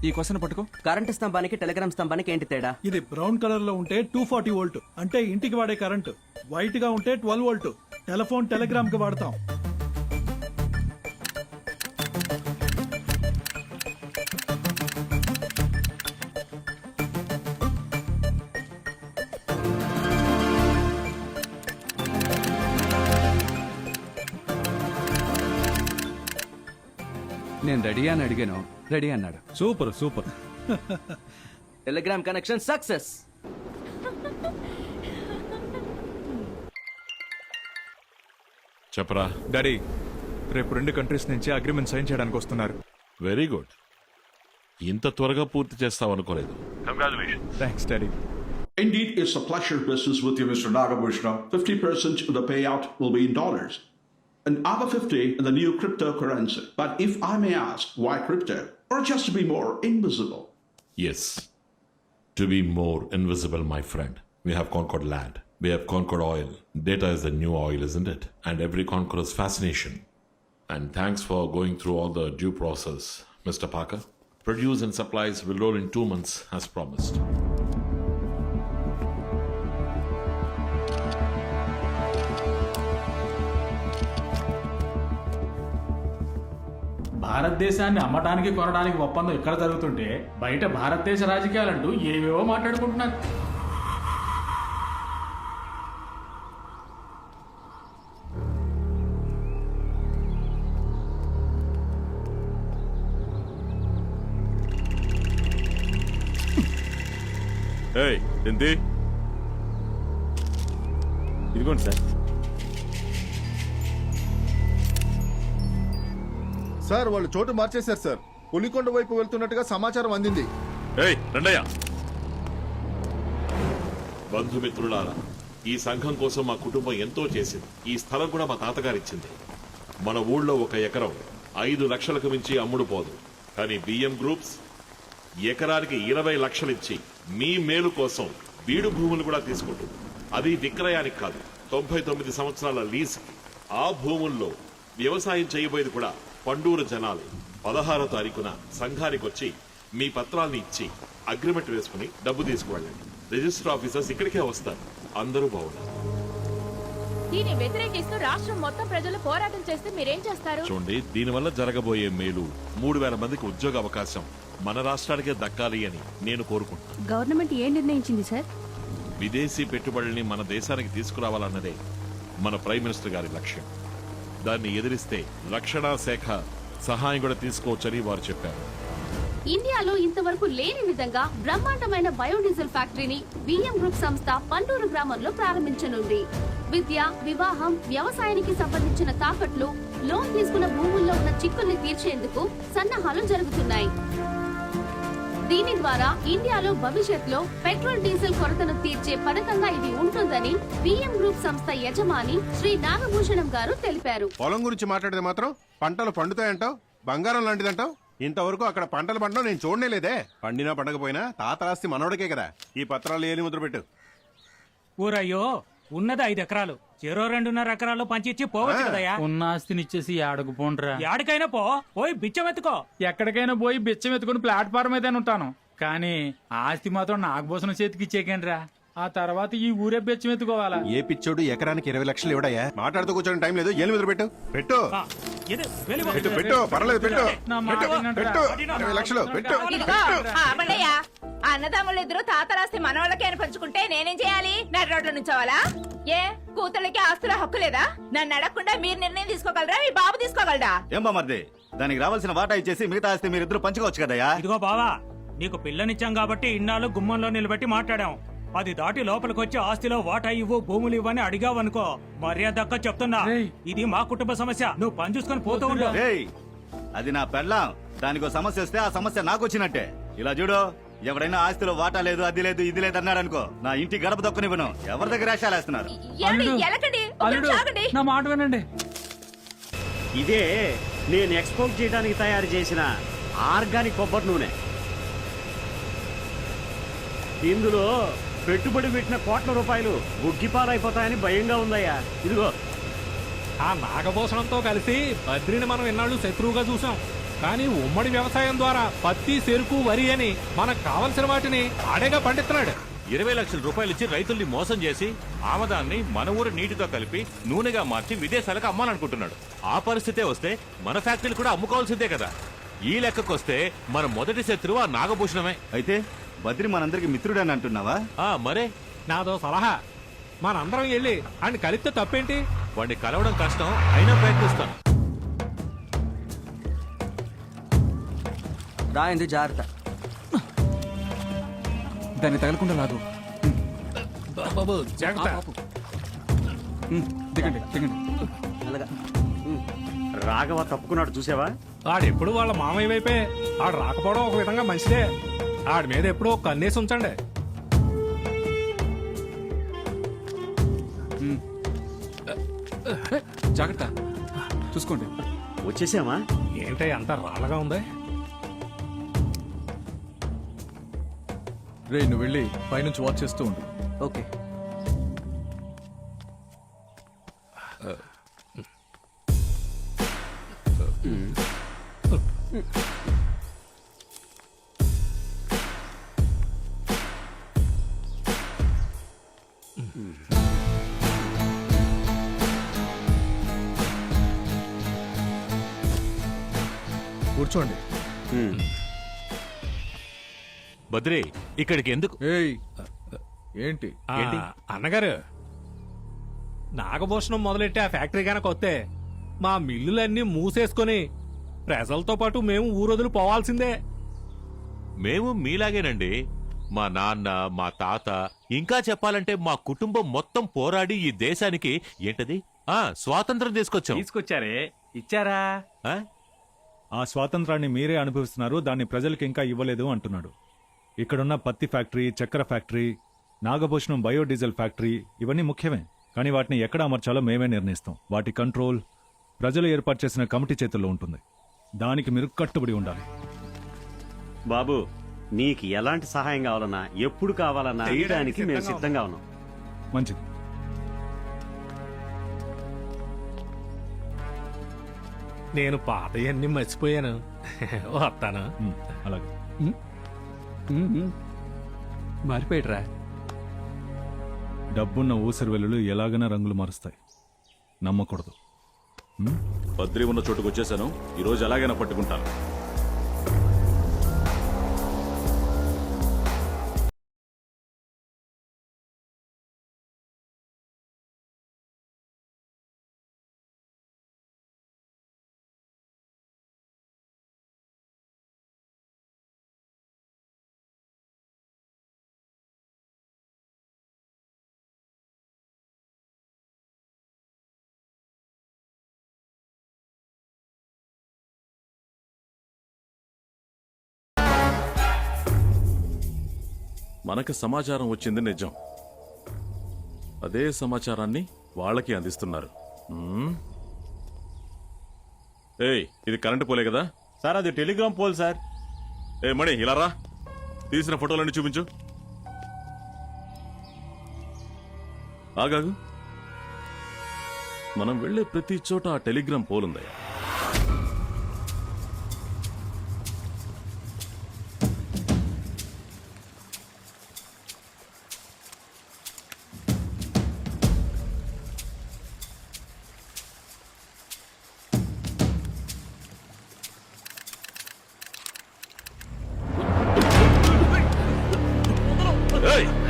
ఈ క్వశ్చన్ పట్టుకో. కరెంటు స్తంభానికి టెలిగ్రామ్ స్తంభానికి ఏంటి తేడా? ఇది బ్రౌన్ కలర్ లో ఉంటే 240 వోల్ట్ అంటే ఇంటికి వాడే కరెంటు. వైట్ గా ఉంటే 12 వోల్ట్ టెలిఫోన్ టెలిగ్రామ్ కి వాడతాం. నేను రెడీ అని అడిగాను, రెడీ అన్నాడు. Super super. Telegram connection success. చెప్పరా డాడీ, రేపు 2 కంట్రీస్ నుంచి అగ్రిమెంట్ సైన్ చేయడానికి వస్తున్నారు. Very good. ఇంత త్వరగా పూర్తి చేస్తావనుకోలేదు. Thanks daddy. Indeed, it's a pleasure business with you, Mr. Nagabhushna. 50% of the payout will be in dollars. And other 50 in the new cryptocurrency. But if I may ask, why crypto? Or just to be more invisible? Yes. To be more invisible, my friend. We have conquered land. We have conquered oil. Data is the new oil, isn't it? And every conqueror's fascination. And thanks for going through all the due process, Mr. Parker. Produce and supplies will roll in 2 months as promised. భారతదేశాన్ని అమ్మటానికి కొనడానికి ఒప్పందం ఇక్కడ జరుగుతుంటే బయట భారతదేశ రాజకీయాలంటూ ఏవేవో మాట్లాడుకుంటున్నారు. ఏంటి ఇదిగోండి సార్. సార్ వాళ్ళు చోటు మార్చేశారు సార్. పులికొండ వైపు వెళ్తున్నట్టుగా సమాచారం అందింది. రండయ్య. బంధుమిత్రులారా, ఈ సంఘం కోసం మా కుటుంబం ఎంతో చేసింది. ఈ స్థలం కూడా మా తాతగారిచ్చింది. మన ఊళ్ళో 1 ఎకరం 5 లక్షలకు మించి అమ్ముడు పోదు. కానీ బిఎం గ్రూప్స్ ఎకరానికి 20 లక్షలు ఇచ్చి మీ మేలు కోసం బీడు భూములు కూడా తీసుకుంటుంది. అది విక్రయానికి కాదు, 99 సంవత్సరాల లీజుకి. ఆ భూముల్లో వ్యవసాయం చేయబోయేది కూడా పండూరు జనాలు. 16వ తారీఖున సంఘానికి వచ్చి మీ పత్రాల్ని ఇచ్చి అగ్రిమెంట్ వేసుకుని డబ్బు తీసుకువెళ్ళండి. రిజిస్టర్ ఆఫీసర్స్ ఇక్కడికే వస్తారు. అందరూ బాగున్నారు. దీన్ని వ్యతిరేకిస్తూ రాష్ట్రం మొత్తం ప్రజలు పోరాటం చేస్తే మీరేం చేస్తారు? చూడండి, దీనివల్ల జరగబోయే మేలు 3000 మందికి ఉద్యోగ అవకాశం మన రాష్ట్రానికే దక్కాలి అని నేను కోరుకుంటున్నాను. గవర్నమెంట్ ఏం నిర్ణయించింది సార్? విదేశీ పెట్టుబడుల్ని మన దేశానికి తీసుకురావాలన్నదే మన ప్రైమ్ మినిస్టర్ గారి లక్ష్యం. దాన్ని ఎదిరిస్తే రక్షణ శాఖ సహాయం కూడా తీసుకోవచ్చని వారు చెప్పారు. ఇండియాలో ఇంతవరకు లేని విధంగా బ్రహ్మాండమైన బయోడీజిల్ ఫ్యాక్టరీని బిఎం గ్రూప్ సంస్థ పండూరు గ్రామంలో ప్రారంభించనుంది. విద్య, వివాహం, వ్యవసాయానికి సంబంధించిన తాకట్లు, లోన్ తీసుకున్న భూముల్లో ఉన్న చిక్కుల్ని తీర్చేందుకు సన్నాహాలు జరుగుతున్నాయి. దీని ద్వారా ఇండియాలో భవిష్యత్తులో పెట్రోల్, డీజిల్ కొరతను తీర్చే పథకంగా ఇది ఉంటుందని బిఎం గ్రూప్ సంస్థ యజమాని శ్రీ నాగభూషణం గారు తెలిపారు. పొలం గురించి మాట్లాడితే మాత్రం పంటలు పండుతాయంటావు, బంగారం లాంటిదంటావు. ఇంతవరకు అక్కడ పంటలు పండడం నేను చూడనే లేదే. పండినా పండకపోయినా తాత ఆస్తి మనోడికే కదా. ఈ పత్రాలు ఏలి ముద్ర పెట్టు. ఊరయ్యో, ఉన్నది 5 ఎకరాలు, చెరో 2.5 ఎకరాలు పంచిచ్చి పోవచ్చు కదయ్యా. ఉన్న ఆస్తినిచ్చేసి ఆడకు పోండ్రా. ఎక్కడికైనా పోయి బిచ్చం ఎత్తుకో. ఎక్కడికైనా పోయి బిచ్చం ఎత్తుకుని ప్లాట్ఫారం అయితే ఉంటాను, కానీ ఆస్తి మాత్రం నాగభూషణ చేతికి ఇచ్చేకండ్రా. ఆ తర్వాత ఈ ఊరే బిచ్చం ఎత్తుకోవాలా? ఏ పిచ్చోడు ఎకరానికి 20 లక్షలు ఇవ్వడయ్యా? మాట్లాడుతూ కూర్చొని టైం లేదు. ఏలి ముద్ర పెట్టు. పెట్టు పెట్టు పెట్టు, పర్లేదు పెట్టు. పెట్టు 20 లక్షలు పెట్టు. అన్నదమ్ములు ఇద్దరు తాతరాస్తి మనవాళ్ళకి అని పంచుకుంటే నేనేం చేయాలి? నడి రోడ్ల నుంచోవాలా? ఏ కూతుళ్ళకి ఆస్తుల హక్కు లేదా? నన్ను అడగకుండా మీరు నిర్ణయం తీసుకోగలరా? మీ బాబు తీసుకోగలరా? ఏం బామర్ది, దానికి రావాల్సిన వాటా ఇచ్చేసి మిగతా ఆస్తి మీరిద్దరు పంచుకోవచ్చు కదయ్యా. ఇదిగో బావా, నీకు పిల్లనిచ్చాం కాబట్టి ఇన్నాళ్ళు గుమ్మంలో నిలబెట్టి మాట్లాడాం. 10 దాటి లోపలికొచ్చి ఆస్తిలో వాటా ఇవ్వు, భూములు ఇవ్వని అడిగావనుకో మర్యాదక్క చెప్తున్నా, ఇది మా కుటుంబ సమస్య. నువ్వు పని చూసుకొని పోతూ ఉండు. అది నా పెళ్ళాం. దానికో సమస్య వస్తే ఆ సమస్య నాకు వచ్చినట్టే. ఇలా చూడు, ఎవరైనా ఆస్తిలో వాటా లేదు, అది లేదు, ఇది లేదు అన్నాడు అనుకో, నా ఇంటి గడప దొక్కనివ్వను. ఎవరి దగ్గర వేషాలేస్తున్నారు? నా మాట వినండి. ఇదే నేను ఎక్స్పోర్ట్ చేయడానికి తయారు చేసిన ఆర్గానిక్ కొబ్బరి నూనె. ఇందులో పెట్టుబడి పెట్టిన కోట్ల రూపాయలు బుగ్గిపాలైపోతాయని భయంగా ఉందయ్యా. ఇదిగో, ఆ నాగభూషణంతో కలిసి బద్రిని మనం ఎన్నాళ్ళు శత్రువుగా చూసాం. కానీ ఉమ్మడి వ్యవసాయం ద్వారా పత్తి చెరుకు వరి అని మనకు కావలసిన వాటిని ఆడేగా పండిస్తున్నాడు. 20 లక్షల రూపాయలు ఇచ్చి రైతుల్ని మోసం చేసి ఆమదాన్ని మన ఊరు నీటితో కలిపి నూనెగా మార్చి విదేశాలకు అమ్మాలనుకుంటున్నాడు. ఆ పరిస్థితే వస్తే మన ఫ్యాక్టరీలు కూడా అమ్ముకోవాల్సిందే కదా. ఈ లెక్కకొస్తే మన మొదటి శత్రువు ఆ నాగభూషణమే. అయితే బద్రి మనందరికి మిత్రుడని అంటున్నావా? మరే. నాదో సలహా, మనందరం వెళ్ళి ఆయన కలిస్తే తప్పేంటి? వాడిని కలవడం కష్టం, అయినా ప్రయత్నిస్తాను. రాయింది జాగ్రత్త. దాన్ని తగలకుండా లాగు. జాగ్రత్త. దిగండి దిగండి. అలాగా. రాఘవ తప్పుకున్నాడు చూసావా? ఆడెప్పుడు వాళ్ళ మామయ్య వైపే. ఆడు రాకపోవడం ఒక విధంగా మంచిదే. ఆడి మీద ఎప్పుడో కన్నేసి ఉంచండి. జాగ్రత్త, చూసుకోండి. వచ్చేసామా? ఏంటో అంత రాళ్ళగా ఉంది. రే నువ్వు వెళ్ళి పైనుంచి వాచ్ చేస్తూ ఉండు. ఓకే. కూర్చోండి. బద్రి ఇక్కడికి ఎందుకు? ఏయ్ ఏంటి? అన్నగారు, నాగభూషణం మొదలెట్టి ఆ ఫ్యాక్టరీ కనుక వస్తే మా మిల్లులన్నీ మూసేసుకొని ప్రజలతో పాటు మేము ఊరొదులు పోవాల్సిందే. మేము మీలాగేనండి. మా నాన్న, మా తాత, ఇంకా చెప్పాలంటే మా కుటుంబం మొత్తం పోరాడి ఈ దేశానికి ఏంటది స్వాతంత్రం తీసుకొచ్చారే, ఇచ్చారా? ఆ స్వాతంత్రాన్ని మీరే అనుభవిస్తున్నారు, దాన్ని ప్రజలకు ఇంకా ఇవ్వలేదు అంటున్నాడు. ఇక్కడున్న పత్తి ఫ్యాక్టరీ, చక్కెర ఫ్యాక్టరీ, నాగభూషణం బయోడీజిల్ ఫ్యాక్టరీ ఇవన్నీ ముఖ్యమే. కానీ వాటిని ఎక్కడ అమర్చాలో మేమే నిర్ణయిస్తాం. వాటి కంట్రోల్ ప్రజలు ఏర్పాటు చేసిన కమిటీ చేతుల్లో ఉంటుంది. దానికి మీరు కట్టుబడి ఉండాలి. బాబు, నీకు ఎలాంటి సహాయం కావాలన్నా, ఎప్పుడు కావాలన్నా చేయడానికి మేము సిద్ధంగా ఉన్నాం. మంచిది. నేను పాతయన్నీ మర్చిపోయాను. వస్తాను. అలాగే. మారిపోయాడురా. డబ్బున్న ఊసరి వెల్లులు ఎలాగైనా రంగులు మారుస్తాయి, నమ్మకూడదు. బద్రి ఉన్న చోటుకు వచ్చేసాను. ఈ రోజు ఎలాగైనా పట్టుకుంటాను. మనకు సమాచారం వచ్చింది నిజం. అదే సమాచారాన్ని వాళ్ళకి అందిస్తున్నారు. ఏయ్, ఇది కరెంటు పోలే కదా సార్? అది టెలిగ్రామ్ పోల్ సార్. ఏ మణి, ఇలా రా. తీసిన ఫోటోలన్నీ చూపించు. ఆగాగు. మనం వెళ్లే ప్రతి చోట ఆ టెలిగ్రామ్ పోల్ ఉంది.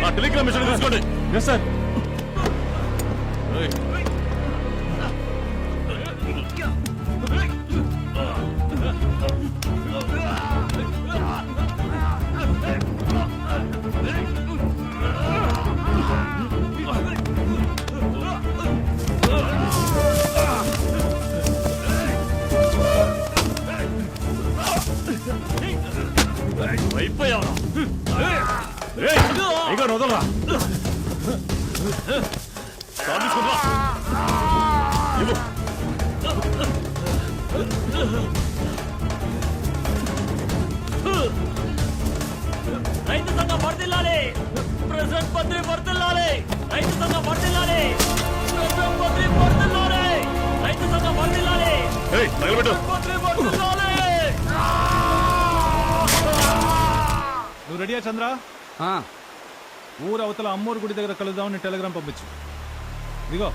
ఆ టెలిగ్రామ్ మిషన్ తీసుకోండి. సార్, అయిపోయావా? వదలరా. రైతు సంఘం వర్ధిల్లాలి. ప్రెసిడెంట్ బద్రి వర్ధిల్లాలి. రైతు సంఘం వర్ధిల్లాలి. ప్రెసిడెంట్ బద్రి వర్ధిల్లాలి. రైతు సంఘం వర్ధిల్లాలి. తగలబెట్టు. బద్రి వర్ధిల్లాలి. రెడీయా చంద్ర ఊరు అవతల అమ్మోరు గుడి దగ్గర కలుద్దామని టెలిగ్రామ్ పంపించు. ఇదిగో.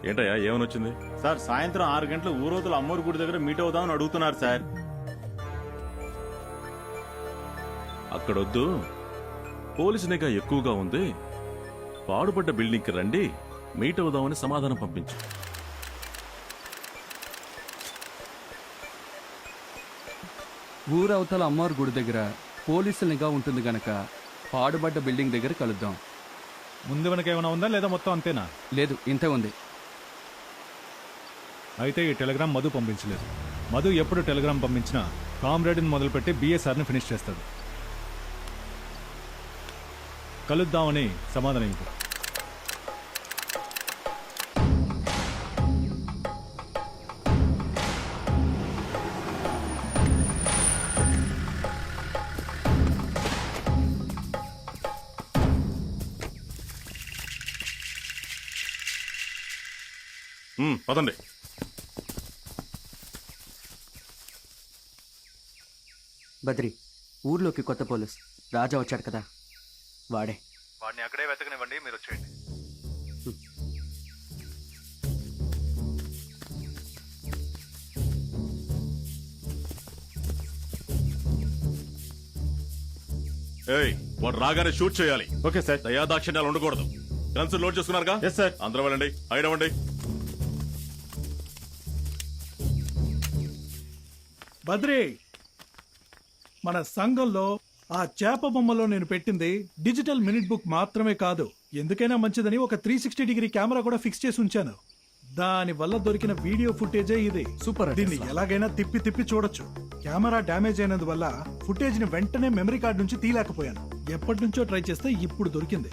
ఏంటయ్యా ఏమని వచ్చింది? సార్ సాయంత్రం 6 గంటలు ఊరోతుల అమ్మోరు గుడి దగ్గర మీట్ అవుదామని అడుగుతున్నారు సార్. అక్కడొద్దు, పోలీసు నిఘా ఎక్కువగా ఉంది, పాడుపడ్డ బిల్డింగ్కి రండి, మీట్ అవుదామని సమాధానం పంపించు. ఊరవతల అమ్మవారి గుడి దగ్గర పోలీసుల నిఘా ఉంటుంది గనక పాడుబడ్డ బిల్డింగ్ దగ్గర కలుద్దాం. ముందు వెనక ఏమైనా ఉందా లేదా మొత్తం అంతేనా? లేదు, ఇంతే ఉంది. అయితే ఈ టెలిగ్రామ్ మధు పంపించలేదు. మధు ఎప్పుడు టెలిగ్రామ్ పంపించినా కామ్రేడ్ని మొదలుపెట్టి బిఎస్ఆర్ని ఫినిష్ చేస్తాడు. కలుద్దామని సమాధానం ఇవ్వు. పదండి. బద్రి, ఊర్లోకి కొత్త పోలీస్ రాజా వచ్చాడు కదా, వాడే. వాడిని అక్కడే వెతకనివ్వండి, మీరు వచ్చేయండి. ఏయ్, వాడు రాగానే షూట్ చేయాలి. Okay sir. దయాదాక్షిణ్యాలు ఉండకూడదు. గన్స్ లోడ్ చేసుకున్నారుగా? Yes sir. అందరూ వెళ్ళండి, ఐడవండి. బద్రి, మన సంఘంలో ఆ చేప బొమ్మలో నేను పెట్టింది డిజిటల్ మినిట్ బుక్ మాత్రమే కాదు, ఎందుకైనా మంచిదని ఒక 360 డిగ్రీ కెమెరా కూడా ఫిక్స్ చేసి ఉంచాను. దాని వల్ల దొరికిన వీడియో ఫుటేజే ఇది. సూపర్. దీన్ని ఎలాగైనా తిప్పి తిప్పి చూడొచ్చు. కెమెరా డ్యామేజ్ అయినందువల్ల ఫుటేజ్ ని వెంటనే మెమరీ కార్డ్ నుంచి తీయలేకపోయాను. ఎప్పటి నుంచో ట్రై చేస్తే ఇప్పుడు దొరికింది.